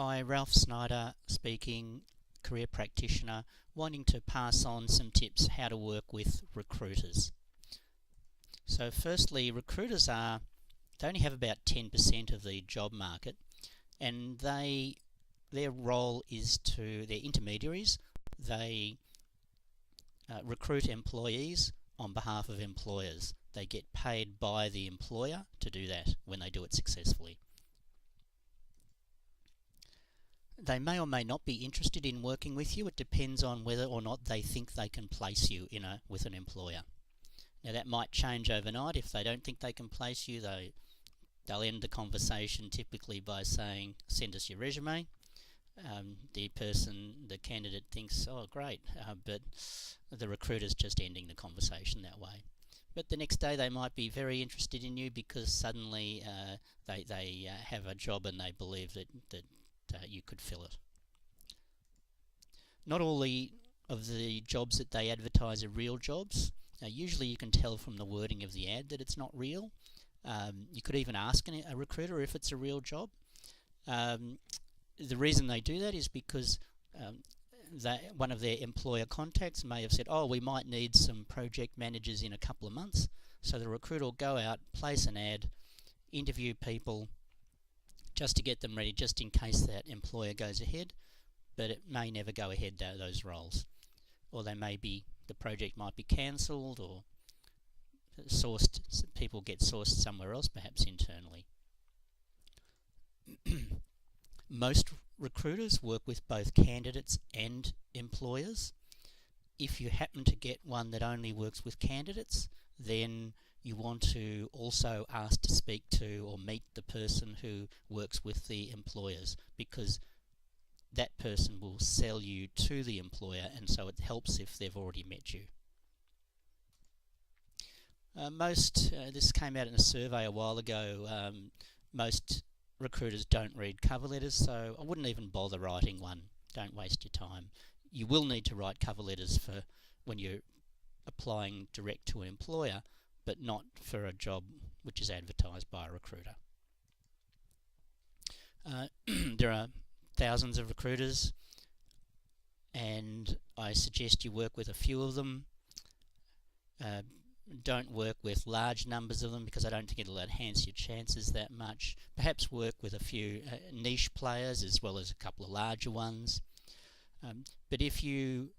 Hi, Ralph Snyder speaking, career practitioner, wanting to pass on some tips how to work with recruiters. So firstly, recruiters they only have about 10% of the job market, and their role is they're intermediaries. They recruit employees on behalf of employers. They get paid by the employer to do that when they do it successfully. They may or may not be interested in working with you. It depends on whether or not they think they can place you with an employer. Now that might change overnight. If they don't think they can place you, they'll end the conversation typically by saying, send us your resume. The candidate thinks, oh great, but the recruiter's just ending the conversation that way. But the next day they might be very interested in you because suddenly they have a job and they believe that you could fill it. Not all of the jobs that they advertise are real jobs. Usually you can tell from the wording of the ad that it's not real. You could even ask a recruiter if it's a real job. The reason they do that is because one of their employer contacts may have said, oh, we might need some project managers in a couple of months. So the recruiter will go out, place an ad, interview people, just to get them ready, just in case that employer goes ahead, but it may never go ahead, those roles. Or the project might be cancelled, or people get sourced somewhere else, perhaps internally. Most recruiters work with both candidates and employers. If you happen to get one that only works with candidates, then you want to also ask to speak to or meet the person who works with the employers, because that person will sell you to the employer, and so it helps if they've already met you. This came out in a survey a while ago, most recruiters don't read cover letters, so I wouldn't even bother writing one. Don't waste your time. You will need to write cover letters for when you're applying direct to an employer, but not for a job which is advertised by a recruiter. There are thousands of recruiters, and I suggest you work with a few of them. Don't work with large numbers of them, because I don't think it'll enhance your chances that much. Perhaps work with a few niche players as well as a couple of larger ones. But if you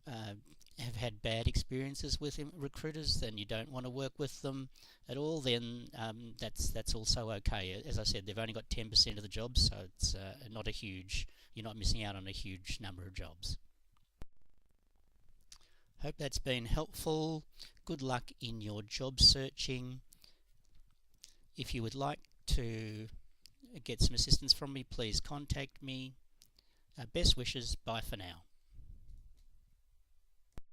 have had bad experiences with recruiters, then you don't want to work with them at all, then that's also okay. As I said, they've only got 10% of the jobs, so it's you're not missing out on a huge number of jobs. Hope that's been helpful. Good luck in your job searching. If you would like to get some assistance from me, please contact me. Best wishes. Bye for now.